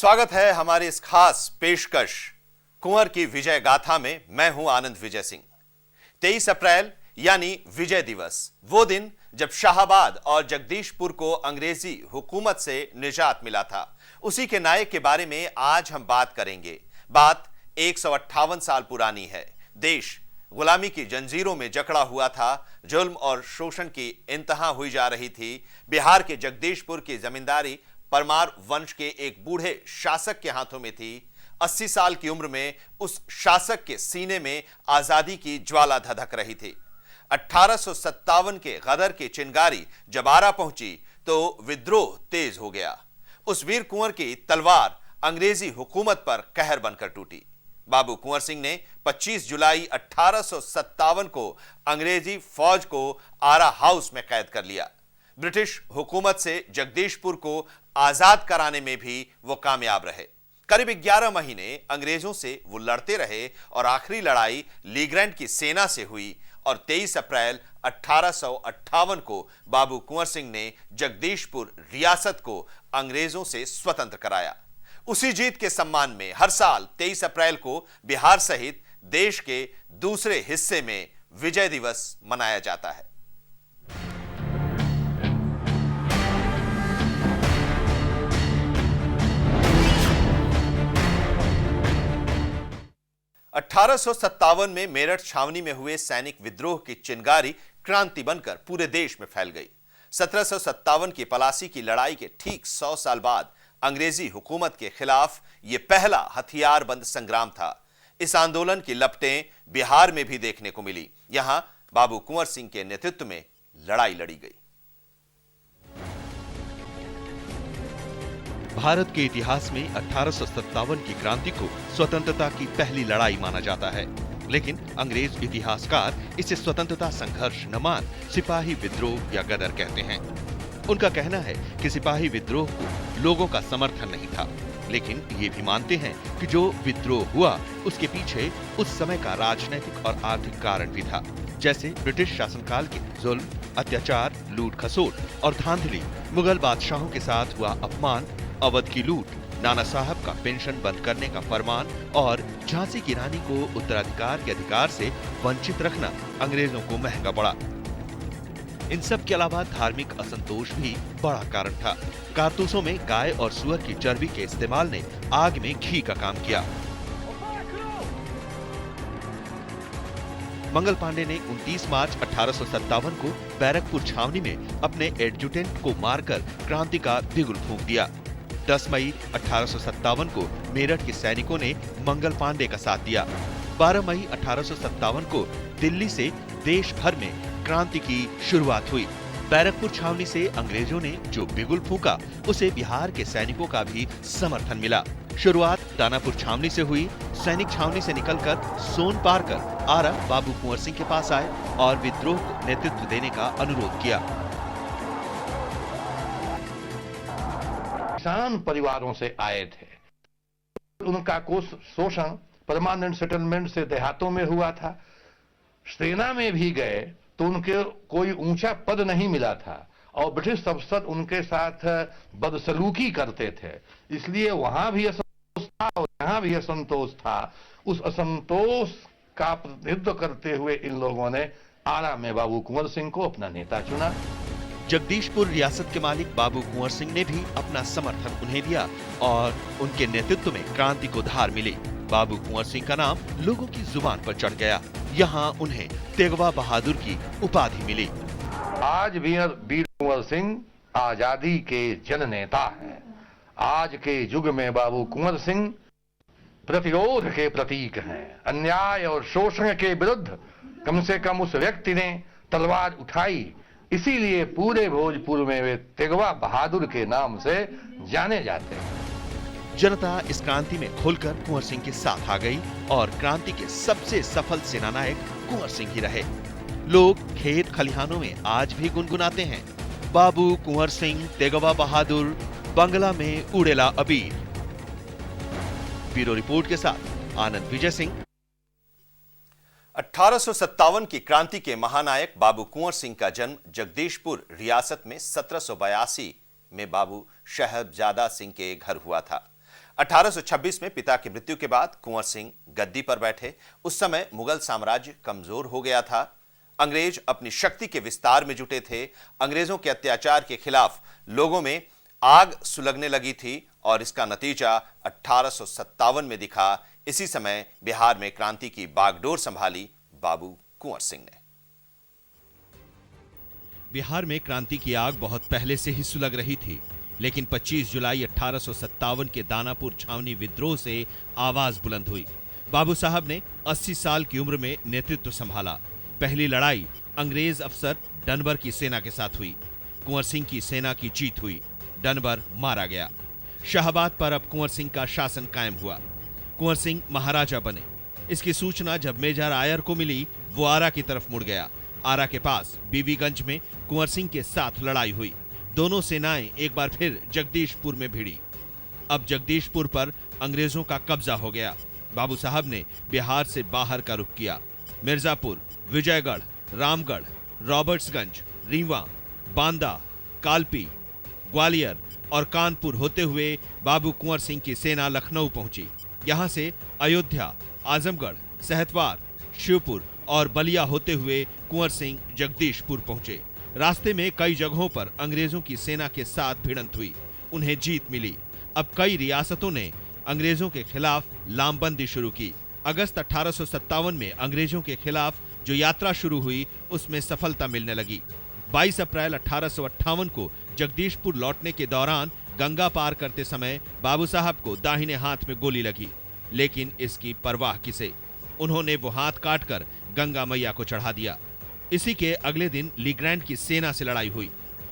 स्वागत है हमारी इस खास पेशकश कुंवर की विजय गाथा में। मैं हूं आनंद विजय सिंह। 23 अप्रैल यानी विजय दिवस, वो दिन जब शाहाबाद और जगदीशपुर को अंग्रेजी हुकूमत से निजात मिला था, उसी के नायक के बारे में आज हम बात करेंगे। बात 158 साल पुरानी है। देश गुलामी की जंजीरों में जकड़ा हुआ था, जुल्म और शोषण की इंतहा हुई जा रही थी। बिहार के जगदीशपुर की जमींदारी परमार वंश के एक बूढ़े शासक के हाथों में थी। 80 साल की उम्र में उस शासक के सीने में आजादी की ज्वाला धधक रही थी। 1857 के गदर की चिंगारी जब आरा पहुंची तो विद्रोह तेज हो गया। उस वीर कुंवर की तलवार अंग्रेजी हुकूमत पर कहर बनकर टूटी। बाबू कुंवर सिंह ने 25 जुलाई 1857 को अंग्रेजी फौज को आरा हाउस में कैद कर लिया। ब्रिटिश हुकूमत से जगदीशपुर को आजाद कराने में भी वो कामयाब रहे। करीब 11 महीने अंग्रेजों से वो लड़ते रहे और आखिरी लड़ाई लीग्रैंड की सेना से हुई और 23 अप्रैल 1858 को बाबू कुंवर सिंह ने जगदीशपुर रियासत को अंग्रेजों से स्वतंत्र कराया। उसी जीत के सम्मान में हर साल 23 अप्रैल को बिहार सहित देश के दूसरे हिस्से में विजय दिवस मनाया जाता है। (1857) में मेरठ छावनी में हुए सैनिक विद्रोह की चिंगारी क्रांति बनकर पूरे देश में फैल गई। 1757 की पलासी की लड़ाई के ठीक 100 साल बाद अंग्रेजी हुकूमत के खिलाफ यह पहला हथियारबंद संग्राम था। इस आंदोलन की लपटें बिहार में भी देखने को मिली। यहां बाबू कुंवर सिंह के नेतृत्व में लड़ाई लड़ी गई। भारत के इतिहास में 1857 की क्रांति को स्वतंत्रता की पहली लड़ाई माना जाता है, लेकिन अंग्रेज इतिहासकार इसे स्वतंत्रता संघर्ष न मान सिपाही विद्रोह या गदर कहते हैं। उनका कहना है कि सिपाही विद्रोह को लोगों का समर्थन नहीं था, लेकिन ये भी मानते हैं कि जो विद्रोह हुआ उसके पीछे उस समय का राजनीतिक और आर्थिक कारण भी था, जैसे ब्रिटिश शासनकाल के जुल्म, अत्याचार, लूट खसोट और धांधली, मुगल बादशाहों के साथ हुआ अपमान, अवध की लूट, नाना साहब का पेंशन बंद करने का फरमान और झांसी की रानी को उत्तराधिकार के अधिकार से वंचित रखना अंग्रेजों को महंगा पड़ा। इन सब के अलावा धार्मिक असंतोष भी बड़ा कारण था। कारतूसों में गाय और सुअर की चर्बी के इस्तेमाल ने आग में घी का काम किया। मंगल पांडे ने 29 मार्च 1857 को बैरकपुर छावनी में अपने एडजुटेंट को मारकर क्रांति का बिगुल फूंक दिया। 10 मई 1857 को मेरठ के सैनिकों ने मंगल पांडे का साथ दिया। 12 मई 1857 को दिल्ली से देश भर में क्रांति की शुरुआत हुई। बैरकपुर छावनी से अंग्रेजों ने जो बिगुल फूंका उसे बिहार के सैनिकों का भी समर्थन मिला। शुरुआत दानापुर छावनी से हुई। सैनिक छावनी से निकलकर सोन पार कर आरा बाबू कुंवर सिंह के पास आए और विद्रोह को नेतृत्व देने का अनुरोध किया। किसान परिवारों से आए थे। उनका कुछ शोषण परमानेंट सेटलमेंट से देहातों में हुआ था। सेना में भी गए तो उनके कोई ऊंचा पद नहीं मिला था और ब्रिटिश अफसर उनके साथ बदसलूकी करते थे, इसलिए वहां भी असंतोष था और यहाँ भी असंतोष था। उस असंतोष का प्रतिनिधित्व करते हुए इन लोगों ने आरा में बाबू कुंवर सिंह को अपना नेता चुना। जगदीशपुर रियासत के मालिक बाबू कुंवर सिंह ने भी अपना समर्थन उन्हें दिया और उनके नेतृत्व में क्रांति को धार मिली। बाबू कुंवर सिंह का नाम लोगों की जुबान पर चढ़ गया। यहाँ उन्हें तेगवा बहादुर की उपाधि मिली। आज भी वीर कुंवर सिंह आजादी के जननेता हैं। आज के युग में बाबू कुंवर सिंह प्रतिरोध के प्रतीक हैं। अन्याय और शोषण के विरुद्ध कम से कम उस व्यक्ति ने तलवार उठाई, इसीलिए पूरे भोजपुर में वे तेगवा बहादुर के नाम से जाने जाते हैं। जनता इस क्रांति में खुलकर कुंवर सिंह के साथ आ गई और क्रांति के सबसे सफल सेनानायक कुंवर सिंह ही रहे। लोग खेत खलिहानों में आज भी गुनगुनाते हैं, बाबू कुंवर सिंह तेगवा बहादुर, बंगला में उड़ेला अबीर। ब्यूरो रिपोर्ट के साथ आनंद विजय सिंह। 1857 की क्रांति के महानायक बाबू कुंवर सिंह का जन्म जगदीशपुर रियासत में 1782 में बाबू शहजादा सिंह के घर हुआ था। 1826 में पिता की मृत्यु के बाद कुंवर सिंह गद्दी पर बैठे। उस समय मुगल साम्राज्य कमजोर हो गया था। अंग्रेज अपनी शक्ति के विस्तार में जुटे थे। अंग्रेजों के अत्याचार के खिलाफ लोगों में आग सुलगने लगी थी और इसका नतीजा 1857 में दिखा। इसी समय बिहार में क्रांति की बागडोर संभाली बाबू कुंवर सिंह ने। बिहार में क्रांति की आग बहुत पहले से ही सुलग रही थी, लेकिन 25 जुलाई 1857 के दानापुर छावनी विद्रोह से आवाज बुलंद हुई। बाबू साहब ने 80 साल की उम्र में नेतृत्व संभाला। पहली लड़ाई अंग्रेज अफसर डनबर की सेना के साथ हुई। कुंवर सिंह की सेना की जीत हुई। डनबर मारा गया। शाहाबाद पर अब कुंवर सिंह का शासन कायम हुआ। कुंवर सिंह महाराजा बने। इसकी सूचना जब मेजर आयर को मिली, वो आरा की तरफ मुड़ गया। आरा के पास बीबीगंज में कुंवर सिंह के साथ लड़ाई हुई। दोनों सेनाएं एक बार फिर जगदीशपुर में भिड़ी। अब जगदीशपुर पर अंग्रेजों का कब्जा हो गया। बाबू साहब ने बिहार से बाहर का रुख किया। मिर्जापुर, विजयगढ़, रामगढ़, रॉबर्ट्सगंज, रीवा, बांदा, कालपी, ग्वालियर और कानपुर होते हुए बाबू कुंवर सिंह की सेना लखनऊ पहुंची। यहां से अयोध्या, आजमगढ़, सहतवार, शिवपुर और बलिया होते हुए कुंवर सिंह जगदीशपुर पहुंचे। रास्ते में कई जगहों पर अंग्रेजों की सेना के साथ भिड़ंत हुई। उन्हें जीत मिली। अब कई रियासतों ने अंग्रेजों के खिलाफ लामबंदी शुरू की। अगस्त 1857 में अंग्रेजों के खिलाफ जो यात्रा शुरू हुई, उसमें सफलता मिलने लगी। 22 अप्रैल 1858 को जगदीशपुर लौटने के दौरान गंगा पार करते समय बाबू साहब को दाहिने हाथ में गोली लगी, लेकिन इसकी परवाह किसे। उन्होंने वो हाथ काटकर गंगा मैया को चढ़ा दिया। इसी के अगले दिन लीग्रैंड की सेना से लड़ाई हुई,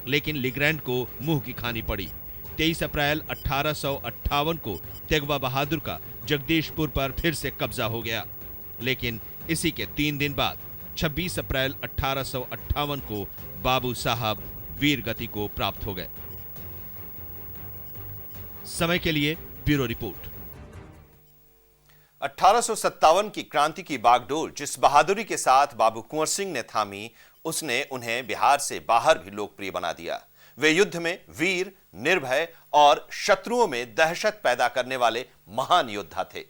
लेकिन लीग्रैंड को मुंह की खानी पड़ी। 23 अप्रैल 1858 को तेगवा बहादुर का जगदीशपुर पर फिर से कब्जा हो गया, लेकिन इसी के 3 दिन बाद 26 अप्रैल 1858 को बाबू साहब वीर गति को प्राप्त हो गए। समय के लिए ब्यूरो रिपोर्ट। 1857 की क्रांति की बागडोर जिस बहादुरी के साथ बाबू कुंवर सिंह ने थामी, उसने उन्हें बिहार से बाहर भी लोकप्रिय बना दिया। वे युद्ध में वीर, निर्भय और शत्रुओं में दहशत पैदा करने वाले महान योद्धा थे।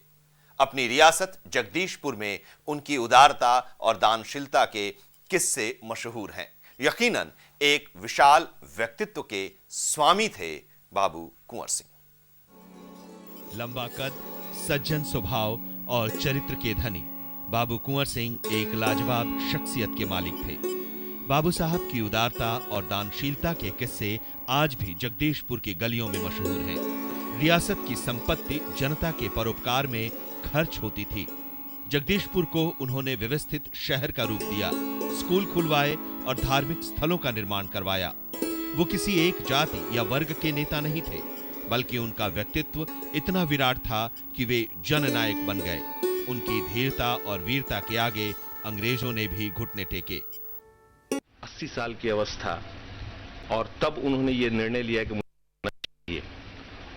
अपनी रियासत जगदीशपुर में उनकी उदारता और दानशीलता के किस्से मशहूर हैं। यकीनन एक विशाल व्यक्तित्व के स्वामी थे बाबू कुंवर सिंह। लंबा कद, सज्जन स्वभाव और चरित्र के धनी बाबू कुंवर सिंह एक लाजवाब शख्सियत के मालिक थे। बाबू साहब की उदारता और दानशीलता के किस्से आज भी जगदीशपुर की गलियों में मशहूर हैं। रियासत की संपत्ति जनता के परोपकार में खर्च होती थी। जगदीशपुर को उन्होंने व्यवस्थित शहर का रूप दिया, स्कूल खुलवाए और धार्मिक स्थलों का निर्माण करवाया। वो किसी एक जाति या वर्ग के नेता नहीं थे, बल्कि उनका व्यक्तित्व इतना विराट था कि वे जननायक बन गए। उनकी धीरता और वीरता के आगे अंग्रेजों ने भी घुटने टेके। 80 साल की अवस्था, और तब उन्होंने ये निर्णय लिया कि मुझे चाहिए।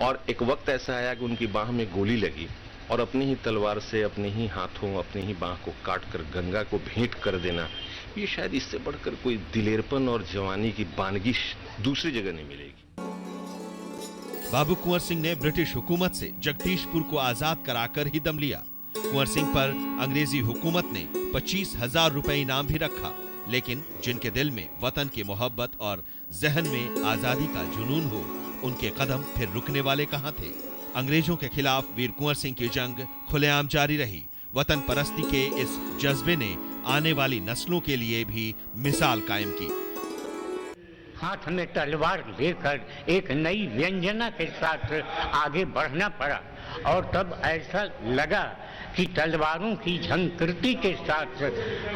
और एक वक्त ऐसा आया कि उनकी बाह में गोली लगी और अपनी ही तलवार से अपने ही हाथों अपनी ही बाह को काटकर गंगा को भेंट कर देना, ये शायद इससे बढ़कर कोई दिलेरपन और जवानी की बानगी दूसरी जगह नहीं मिलेगी। बाबू कुंवर सिंह ने ब्रिटिश हुकूमत से जगदीशपुर को आजाद कराकर ही दम लिया। कुंवर सिंह पर अंग्रेजी हुकूमत ने 25,000 रुपए इनाम भी रखा, लेकिन जिनके दिल में वतन की मोहब्बत और जहन में आजादी का जुनून हो, उनके कदम फिर रुकने वाले कहां थे। अंग्रेजों के खिलाफ वीर कुंवर सिंह की जंग खुलेआम जारी रही। वतन परस्ती के इस जज्बे ने आने वाली नस्लों के लिए भी मिसाल कायम की। हाथ में तलवार लेकर एक नई व्यंजना के साथ आगे बढ़ना पड़ा, और तब ऐसा लगा कि तलवारों की झंकृति के साथ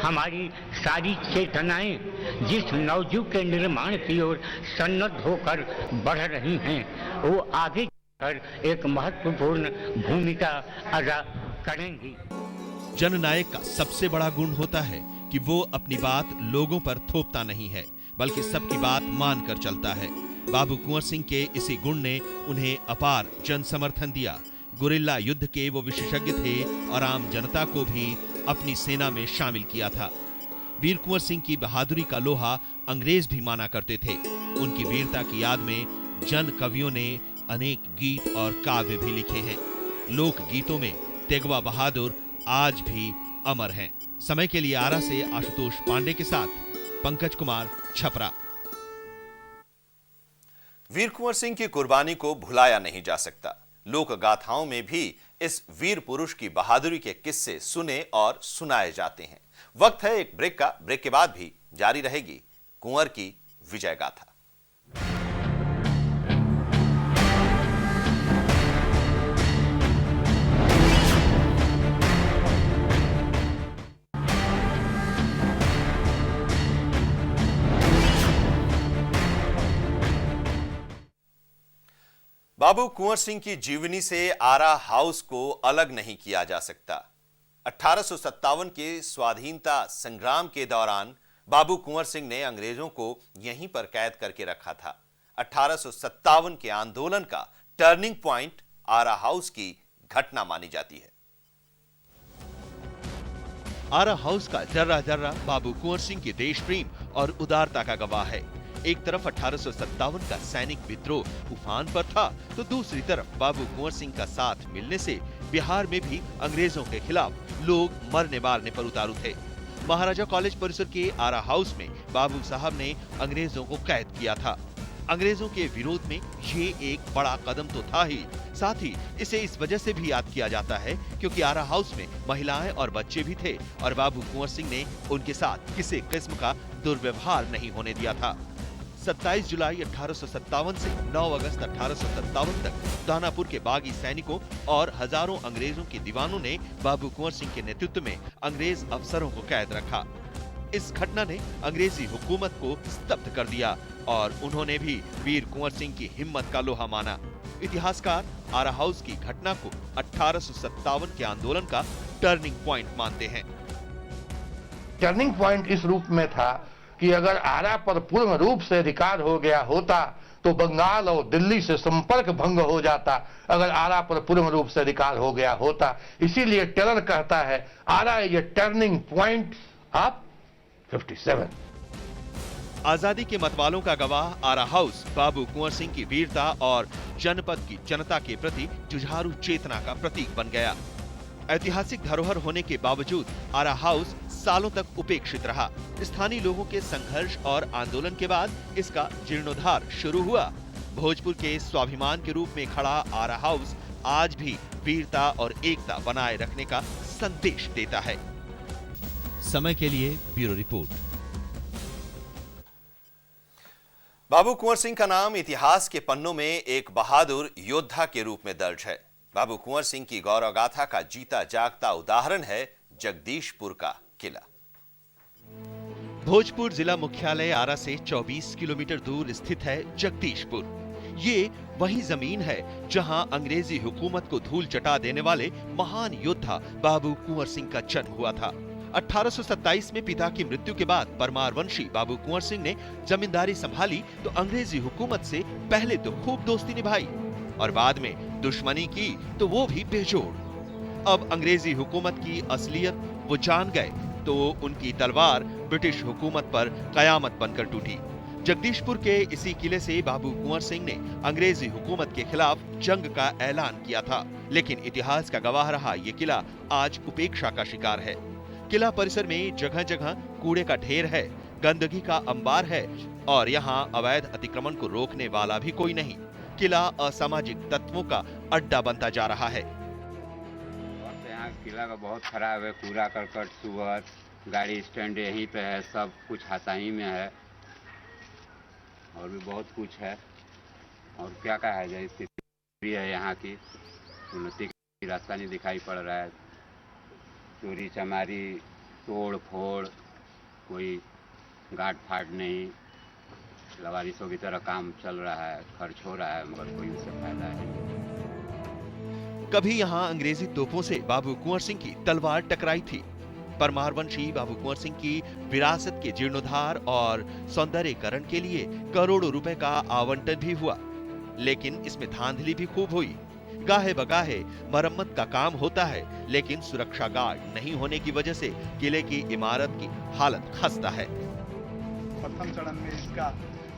हमारी सारी चेतनाएं जिस नवयुग के निर्माण की ओर सन्नद्ध होकर बढ़ रही हैं, वो आगे कर एक महत्वपूर्ण भूमिका अदा करेंगी। जननायक का सबसे बड़ा गुण होता है कि वो अपनी बात लोगों पर थोपता नहीं है, बल्कि सबकी बात मानकर चलता है। बाबू कुंवर सिंह के इसी गुण ने उन्हें अपार जन समर्थन दिया। गुरिल्ला युद्ध के वो विशेषज्ञ थे और आम जनता को भी अपनी सेना में शामिल किया था। वीर कुंवर सिंह की बहादुरी का लोहा अंग्रेज भी माना करते थे। उनकी वीरता की याद में जन कवियों ने अनेक गीत और काव्य भी लिखे हैं। लोक गीतों में तेगवा बहादुर आज भी अमर हैं। समय के लिए आरा से आशुतोष पांडे के साथ पंकज कुमार, छपरा। वीर कुंवर सिंह की कुर्बानी को भुलाया नहीं जा सकता। लोक गाथाओं में भी इस वीर पुरुष की बहादुरी के किस्से सुने और सुनाए जाते हैं। वक्त है एक ब्रेक का। ब्रेक के बाद भी जारी रहेगी कुंवर की विजय गाथा। बाबू कुंवर सिंह की जीवनी से आरा हाउस को अलग नहीं किया जा सकता। 1857 के स्वाधीनता संग्राम के दौरान बाबू कुंवर सिंह ने अंग्रेजों को यहीं पर कैद करके रखा था। 1857 के आंदोलन का टर्निंग पॉइंट आरा हाउस की घटना मानी जाती है। आरा हाउस का जर्रा जर्रा बाबू कुंवर सिंह के देश प्रेम और उदारता का गवाह है। एक तरफ 1857 का सैनिक विद्रोह उफान पर था, तो दूसरी तरफ बाबू कुंवर सिंह का साथ मिलने से बिहार में भी अंग्रेजों के खिलाफ लोग मरने मारने पर उतारू थे। महाराजा कॉलेज परिसर के आरा हाउस में बाबू साहब ने अंग्रेजों को कैद किया था। अंग्रेजों के विरोध में ये एक बड़ा कदम तो था ही, साथ ही इसे इस वजह से भी याद किया जाता है क्योंकि आरा हाउस में महिलाएं और बच्चे भी थे और बाबू कुंवर सिंह ने उनके साथ किसी किस्म का दुर्व्यवहार नहीं होने दिया था। 27 जुलाई 1857 से 9 अगस्त 1857 तक दानापुर के बागी सैनिकों और हजारों अंग्रेजों के दीवानों ने बाबू कुंवर सिंह के नेतृत्व में अंग्रेज अफसरों को कैद रखा। इस घटना ने अंग्रेजी हुकूमत को स्तब्ध कर दिया और उन्होंने भी वीर कुंवर सिंह की हिम्मत का लोहा माना। इतिहासकार आरा हाउस की घटना को 1857 के आंदोलन का टर्निंग पॉइंट मानते हैं। टर्निंग पॉइंट इस रूप में था कि अगर आरा पर पूर्ण रूप से अधिकार हो गया होता तो बंगाल और दिल्ली से संपर्क भंग हो जाता। अगर आरा पर पूर्ण रूप से अधिकार हो गया होता, इसीलिए टेलर कहता है Arrah is a turning point of 57। आजादी के मतवालों का गवाह आरा हाउस बाबू कुंवर सिंह की वीरता और जनपद की जनता के प्रति जुझारू चेतना का प्रतीक बन गया। ऐतिहासिक धरोहर होने के बावजूद आरा हाउस सालों तक उपेक्षित रहा। स्थानीय लोगों के संघर्ष और आंदोलन के बाद इसका जीर्णोद्धार शुरू हुआ। भोजपुर के स्वाभिमान के रूप में खड़ा आरा हाउस आज भी वीरता और एकता बनाए रखने का संदेश देता है। समय के लिए ब्यूरो रिपोर्ट। बाबू कुंवर सिंह का नाम इतिहास के पन्नों में एक बहादुर योद्धा के रूप में दर्ज है। बाबू कुंवर सिंह की गौरव गाथा का जीता जागता उदाहरण है जगदीशपुर का किला। भोजपुर जिला मुख्यालय आरा से 24 किलोमीटर दूर स्थित है जगदीशपुर। ये वही जमीन है जहां अंग्रेजी हुकूमत को धूल चटा देने वाले महान योद्धा बाबू कुंवर सिंह का जन्म हुआ था। 1827 में पिता की मृत्यु के बाद परमार वंशी बाबू कुंवर सिंह ने जमींदारी संभाली तो अंग्रेजी हुकूमत से पहले तो खूब दोस्ती निभाई और बाद में दुश्मनी की तो वो भी बेजोड़। अब अंग्रेजी हुकूमत की असलियत वो जान गए तो उनकी तलवार ब्रिटिश हुकूमत पर कयामत बनकर टूटी। जगदीशपुर के इसी किले से बाबू कुंवर सिंह ने अंग्रेजी हुकूमत के खिलाफ जंग का ऐलान किया था, लेकिन इतिहास का गवाह रहा ये किला आज उपेक्षा का शिकार है। किला परिसर में जगह जगह कूड़े का ढेर है, गंदगी का अंबार है और यहाँ अवैध अतिक्रमण को रोकने वाला भी कोई नहीं। किला असामाजिक तत्वों का अड्डा बनता जा रहा है। यहाँ किला का बहुत खराब है, कूड़ा करकट, सुअर, गाड़ी स्टैंड यहीं पे है, सब कुछ हसाई में है और भी बहुत कुछ है। और क्या कहा जाए, स्थिति है यहाँ की, उन्नति की रास्ता नहीं दिखाई पड़ रहा है। चोरी चमारी, तोड़ फोड़, कोई गाट फाट नहीं, लवारिसों की तरह काम चल रहा है, खर्च हो रहा है मगर कोई उससे फायदा है। कभी यहाँ अंग्रेजी तोपों से बाबू कुंवर सिंह की तलवार टकराई थी। परमार वंशी बाबू कुंवर सिंह की विरासत के जीर्णोद्धार और सौंदर्यीकरण के लिए करोड़ों रुपए का आवंटन भी हुआ, लेकिन इसमें धांधली भी खूब हुई। गाहे बगाहे मरम्मत का काम होता है, लेकिन सुरक्षा गार्ड नहीं होने की वजह से किले की इमारत की हालत खस्ता है। प्रथम चरण में इसका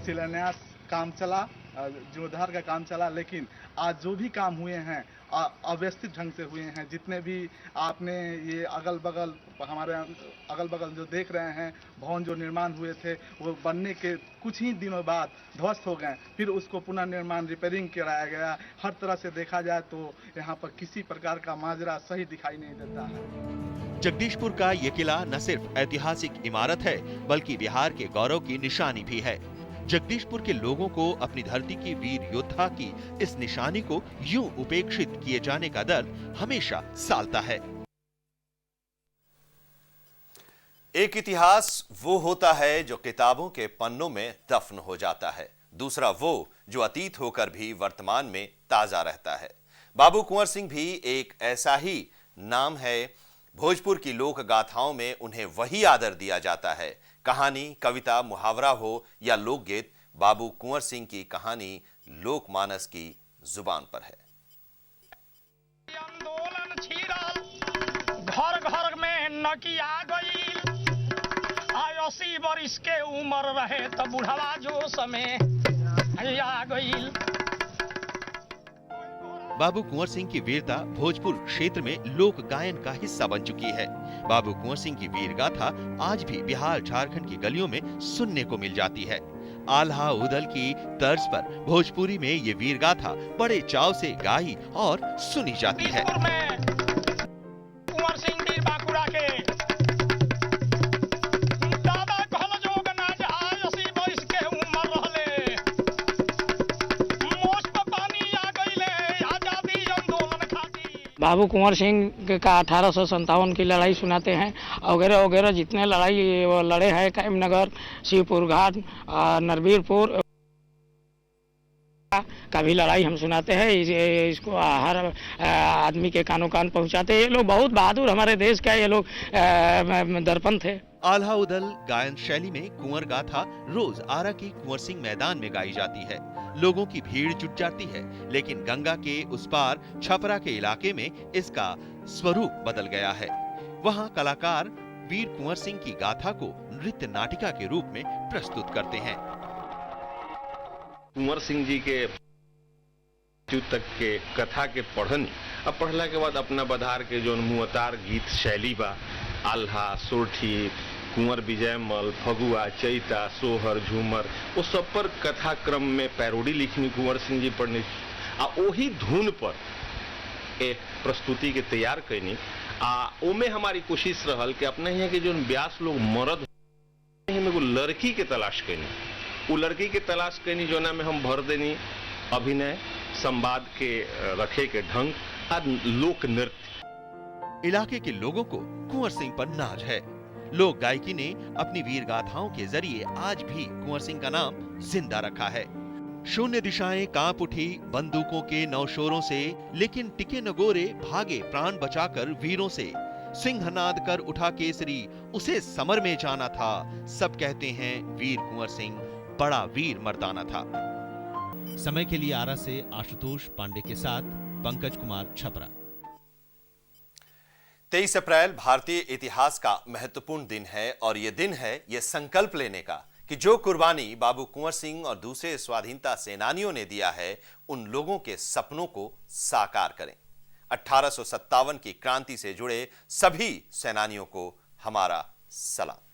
शिलान्यास काम चला जीर्णोद्धार का काम चला, लेकिन आज जो भी काम हुए हैं अव्यवस्थित ढंग से हुए हैं। जितने भी आपने ये अगल बगल हमारे अगल बगल जो देख रहे हैं भवन जो निर्माण हुए थे, वो बनने के कुछ ही दिनों बाद ध्वस्त हो गए। फिर उसको पुनर्निर्माण रिपेयरिंग कराया गया। हर तरह से देखा जाए तो यहाँ पर किसी प्रकार का माजरा सही दिखाई नहीं देता है। जगदीशपुर का ये किला न सिर्फ ऐतिहासिक इमारत है बल्कि बिहार के गौरव की निशानी भी है। जगदीशपुर के लोगों को अपनी धरती के वीर योद्धा की इस निशानी को यूं उपेक्षित किए जाने का दर्द हमेशा सालता है। एक इतिहास वो होता है जो किताबों के पन्नों में दफन हो जाता है, दूसरा वो जो अतीत होकर भी वर्तमान में ताजा रहता है। बाबू कुंवर सिंह भी एक ऐसा ही नाम है। भोजपुर की लोक गाथाओं में उन्हें वही आदर दिया जाता है। कहानी, कविता, मुहावरा हो या लोकगीत, बाबू कुंवर सिंह की कहानी लोकमानस की जुबान पर है। आंदोलन छिड़ल घर घर में नकिया गई, 80 वर्ष के उम्र रहे तो बुढ़वा जो समय आ गई। बाबू कुंवर सिंह की वीरता भोजपुर क्षेत्र में लोक गायन का हिस्सा बन चुकी है। बाबू कुंवर सिंह की वीर गाथा आज भी बिहार झारखंड की गलियों में सुनने को मिल जाती है। आल्हा उदल की तर्ज पर भोजपुरी में ये वीर गाथा बड़े चाव से गाई और सुनी जाती है। कुंवर सिंह वीर बाकुड़ा के दादा कहल जोग नाज आय 80 वर्ष के उम्र रहले, मोछ पे पानी आ गईले आजादी आंदोलन खातिर। बाबू कुंवर सिंह का 1857 की लड़ाई सुनाते हैं। वगैरह वगैरह जितने लड़ाई वो लड़े हैं, कायमनगर, शिवपुर घाट, नरवीरपुर का भी लड़ाई हम सुनाते हैं। इसको हर आदमी के कानों कान पहुंचाते हैं। ये लोग बहुत बहादुर हमारे देश का ये लोग दर्पण थे। आल्हा उदल गायन शैली में कुंवर गाथा रोज आरा की कुंवर सिंह मैदान में गाई जाती है। लोगों की भीड़ जुट जाती है, लेकिन गंगा के उस पार छपरा के इलाके में इसका स्वरूप बदल गया है। वहां कलाकार वीर कुंवर सिंह की गाथा को नृत्य नाटिका के रूप में प्रस्तुत करते हैं। कुंवर सिंह जी के तक के कथा के पढ़नी, अब पढ़ला के बाद अपना बधार के जो मुअतार गीत शैली बा, आल्हा, सोरठी, कुंवर विजयमल, फगुआ, चैता, सोहर, झूमर, वो सब पर कथा क्रम में पैरोडी लिखनी कुंवर सिंह जी पढ़नी आ ओही धुन पर एक प्रस्तुति के तैयार करनी। ओमे हमारी कोशिश रहल कि अपने यहाँ के जो व्यास लोग मरद में लड़की के तलाश करनी, वो लड़की के तलाश करनी जो ना में हम भर देनी अभिनय, संवाद के रखे के ढंग और लोक नृत्य। इलाके के लोगों को कुंवर सिंह पर नाज है। लोक गायकी ने अपनी वीर गाथाओं के जरिए आज भी कुंवर सिंह का नाम जिंदा रखा है। शून्य दिशाएं कांप उठी बंदूकों के नौशोरों से, लेकिन टिके न गोरे भागे प्राण बचाकर वीरों से। सिंहनाद कर उठा केसरी, उसे समर में जाना था। सब कहते हैं वीर कुंवर सिंह बड़ा वीर मर्दाना था। समय के लिए आरा से आशुतोष पांडे के साथ पंकज कुमार छपरा। 23 अप्रैल भारतीय इतिहास का महत्वपूर्ण दिन है और यह दिन है यह संकल्प लेने का कि जो कुर्बानी बाबू कुंवर सिंह और दूसरे स्वाधीनता सेनानियों ने दिया है, उन लोगों के सपनों को साकार करें। 1857 की क्रांति से जुड़े सभी सेनानियों को हमारा सलाम।